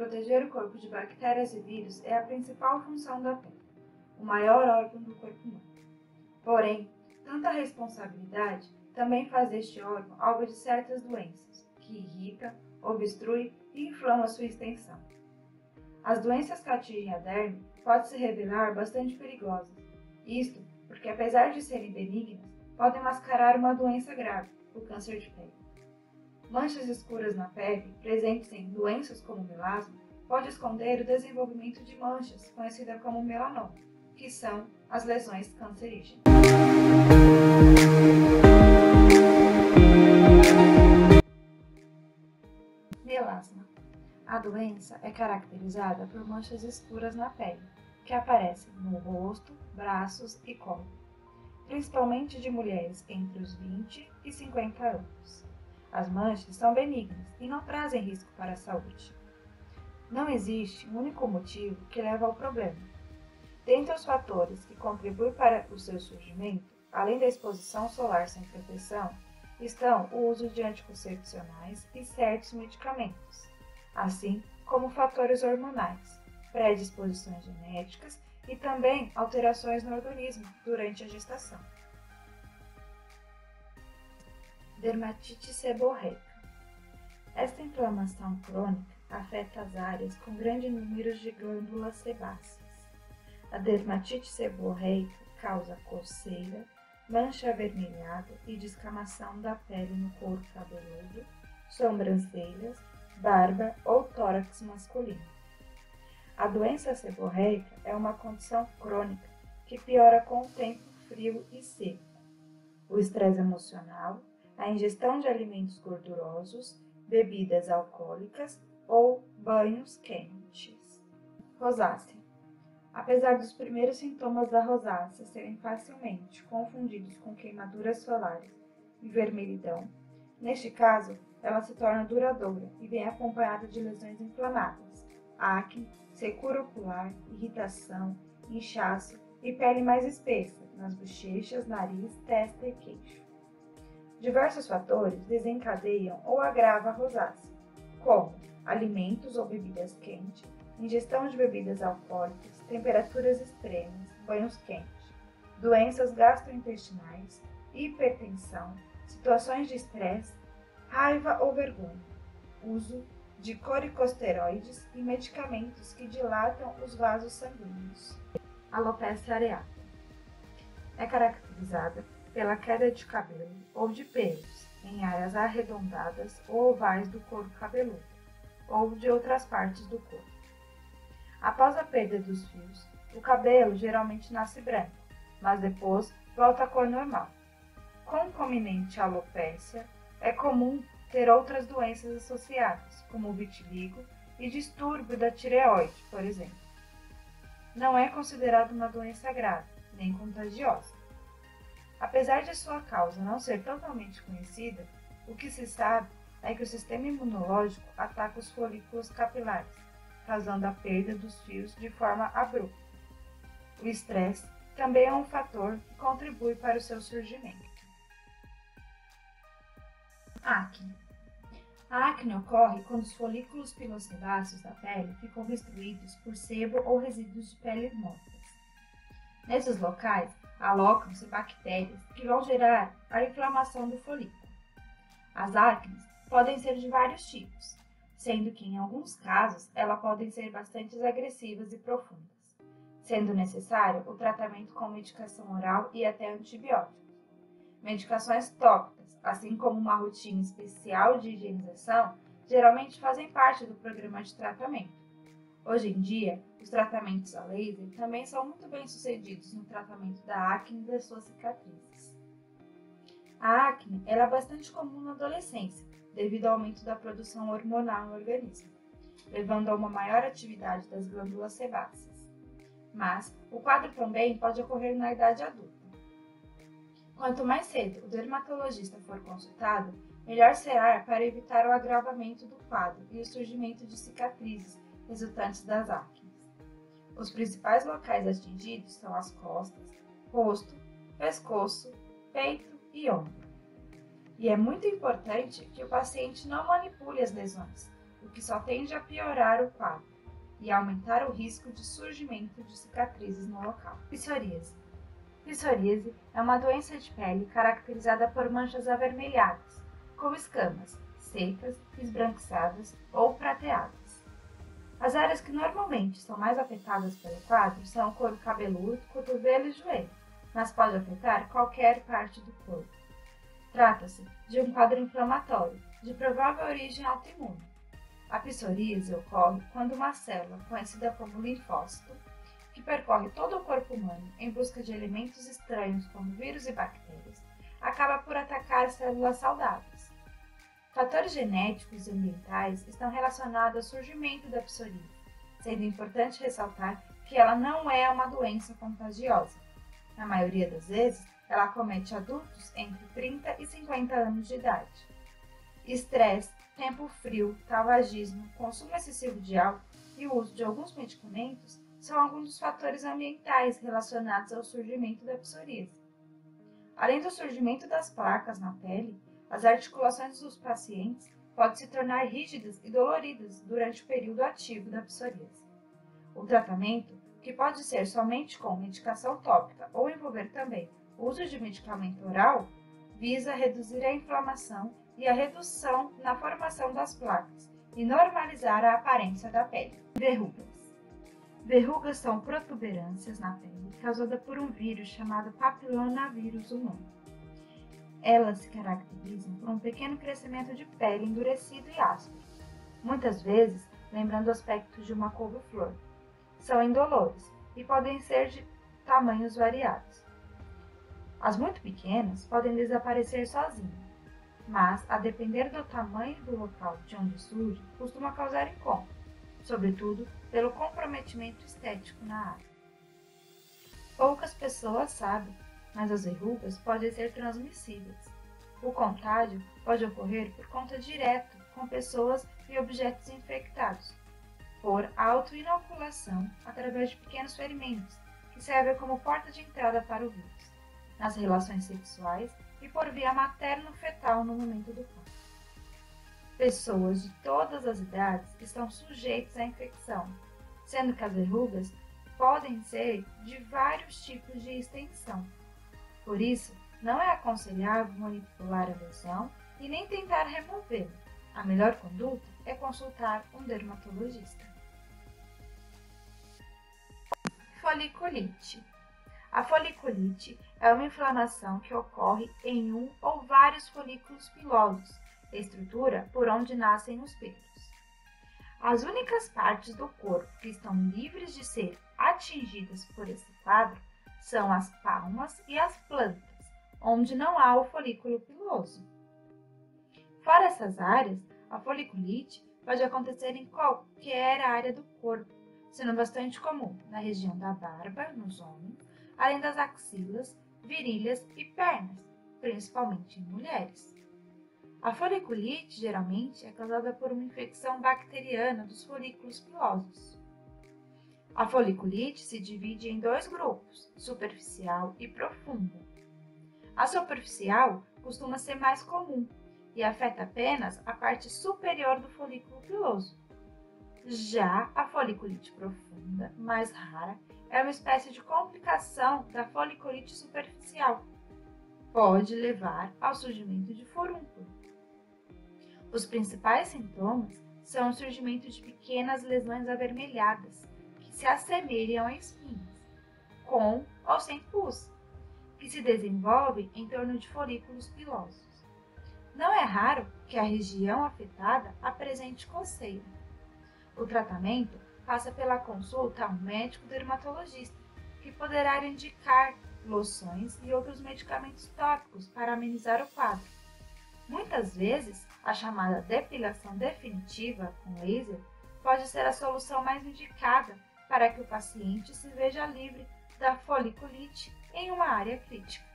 proteger o corpo de bactérias e vírus é a principal função da pele, o maior órgão do corpo humano. Porém, tanta responsabilidade também faz deste órgão alvo de certas doenças, que irritam, obstruem e inflamam sua extensão. As doenças que atingem a derme podem se revelar bastante perigosas, isto porque, apesar de serem benignas, podem mascarar uma doença grave, o câncer de pele. Manchas escuras na pele, presentes em doenças como melasma, pode esconder o desenvolvimento de manchas, conhecida como melanoma, que são as lesões cancerígenas. Melasma. A doença é caracterizada por manchas escuras na pele, que aparecem no rosto, braços e colo, principalmente de mulheres entre os 20 e 50 anos. As manchas são benignas e não trazem risco para a saúde. Não existe um único motivo que leva ao problema. Dentre os fatores que contribuem para o seu surgimento, além da exposição solar sem proteção, estão o uso de anticoncepcionais e certos medicamentos, assim como fatores hormonais, predisposições genéticas e também alterações no organismo durante a gestação. Dermatite seborreica. Esta inflamação crônica afeta as áreas com grande número de glândulas sebáceas. A dermatite seborreica causa coceira, mancha avermelhada e descamação da pele no couro cabeludo, sobrancelhas, barba ou tórax masculino. A doença seborreica é uma condição crônica que piora com o tempo frio e seco. O estresse emocional, a ingestão de alimentos gordurosos, bebidas alcoólicas ou banhos quentes. Rosácea. Apesar dos primeiros sintomas da rosácea serem facilmente confundidos com queimaduras solares e vermelhidão, neste caso, ela se torna duradoura e vem acompanhada de lesões inflamadas, acne, secura ocular, irritação, inchaço e pele mais espessa nas bochechas, nariz, testa e queixo. Diversos fatores desencadeiam ou agravam a rosácea, como alimentos ou bebidas quentes, ingestão de bebidas alcoólicas, temperaturas extremas, banhos quentes, doenças gastrointestinais, hipertensão, situações de estresse, raiva ou vergonha, uso de corticosteroides e medicamentos que dilatam os vasos sanguíneos. Alopecia areata. É caracterizada pela queda de cabelo ou de pelos em áreas arredondadas ou ovais do couro cabeludo ou de outras partes do corpo. Após a perda dos fios, o cabelo geralmente nasce branco, mas depois volta à cor normal. Concomitante à alopécia, é comum ter outras doenças associadas, como o vitiligo e distúrbio da tireoide, por exemplo. Não é considerada uma doença grave, nem contagiosa. Apesar de sua causa não ser totalmente conhecida, o que se sabe é que o sistema imunológico ataca os folículos capilares, causando a perda dos fios de forma abrupta. O estresse também é um fator que contribui para o seu surgimento. Acne. A acne ocorre quando os folículos pilosebáceos da pele ficam destruídos por sebo ou resíduos de pele mortas. Nesses locais, alocam-se bactérias que vão gerar a inflamação do folículo. As acnes podem ser de vários tipos, sendo que em alguns casos elas podem ser bastante agressivas e profundas, sendo necessário o tratamento com medicação oral e até antibióticos. Medicações tópicas, assim como uma rotina especial de higienização, geralmente fazem parte do programa de tratamento. Hoje em dia, os tratamentos a laser também são muito bem sucedidos no tratamento da acne e das suas cicatrizes. A acne é bastante comum na adolescência, devido ao aumento da produção hormonal no organismo, levando a uma maior atividade das glândulas sebáceas. Mas o quadro também pode ocorrer na idade adulta. Quanto mais cedo o dermatologista for consultado, melhor será para evitar o agravamento do quadro e o surgimento de cicatrizes resultantes das acnes. Os principais locais atingidos são as costas, rosto, pescoço, peito e ombro. E é muito importante que o paciente não manipule as lesões, o que só tende a piorar o quadro e aumentar o risco de surgimento de cicatrizes no local. Psoríase. Psoríase é uma doença de pele caracterizada por manchas avermelhadas, com escamas secas, esbranquiçadas ou prateadas. As áreas que normalmente são mais afetadas pelo quadro são o couro cabeludo, cotovelo e joelho, mas pode afetar qualquer parte do corpo. Trata-se de um quadro inflamatório, de provável origem autoimune. A psoríase ocorre quando uma célula, conhecida como linfócito, que percorre todo o corpo humano em busca de elementos estranhos como vírus e bactérias, acaba por atacar células saudáveis. Fatores genéticos e ambientais estão relacionados ao surgimento da psoríase, sendo importante ressaltar que ela não é uma doença contagiosa. Na maioria das vezes, ela acomete adultos entre 30 e 50 anos de idade. Estresse, tempo frio, tabagismo, consumo excessivo de álcool e o uso de alguns medicamentos são alguns dos fatores ambientais relacionados ao surgimento da psoríase. Além do surgimento das placas na pele, as articulações dos pacientes podem se tornar rígidas e doloridas durante o período ativo da psoríase. O tratamento, que pode ser somente com medicação tópica ou envolver também o uso de medicamento oral, visa reduzir a inflamação e a redução na formação das placas e normalizar a aparência da pele. Verrugas. Verrugas são protuberâncias na pele causadas por um vírus chamado papilonavírus humano. Elas se caracterizam por um pequeno crescimento de pele endurecido e áspero, muitas vezes lembrando o aspecto de uma couve-flor. São indolores e podem ser de tamanhos variados. As muito pequenas podem desaparecer sozinhas, mas, a depender do tamanho do local de onde surge, costuma causar incômodo, sobretudo pelo comprometimento estético na área. Poucas pessoas sabem, mas as verrugas podem ser transmissíveis. O contágio pode ocorrer por contato direto com pessoas e objetos infectados, por autoinoculação através de pequenos ferimentos, que servem como porta de entrada para o vírus, nas relações sexuais e por via materno-fetal no momento do parto. Pessoas de todas as idades estão sujeitas à infecção, sendo que as verrugas podem ser de vários tipos de extensão. Por isso, não é aconselhável manipular a lesão e nem tentar removê-la. A melhor conduta é consultar um dermatologista. Foliculite. A foliculite é uma inflamação que ocorre em um ou vários folículos pilosos, estrutura por onde nascem os pelos. As únicas partes do corpo que estão livres de ser atingidas por esse quadro são as palmas e as plantas, onde não há o folículo piloso. Fora essas áreas, a foliculite pode acontecer em qualquer área do corpo, sendo bastante comum na região da barba, nos homens, além das axilas, virilhas e pernas, principalmente em mulheres. A foliculite geralmente é causada por uma infecção bacteriana dos folículos pilosos. A foliculite se divide em dois grupos, superficial e profunda. A superficial costuma ser mais comum e afeta apenas a parte superior do folículo piloso. Já a foliculite profunda, mais rara, é uma espécie de complicação da foliculite superficial. Pode levar ao surgimento de furúnculo. Os principais sintomas são o surgimento de pequenas lesões avermelhadas, que se assemelham a espinhas, com ou sem pus, que se desenvolvem em torno de folículos pilosos. Não é raro que a região afetada apresente coceira. O tratamento passa pela consulta a um médico dermatologista, que poderá indicar loções e outros medicamentos tópicos para amenizar o quadro. Muitas vezes, a chamada depilação definitiva com laser pode ser a solução mais indicada para que o paciente se veja livre da foliculite em uma área crítica.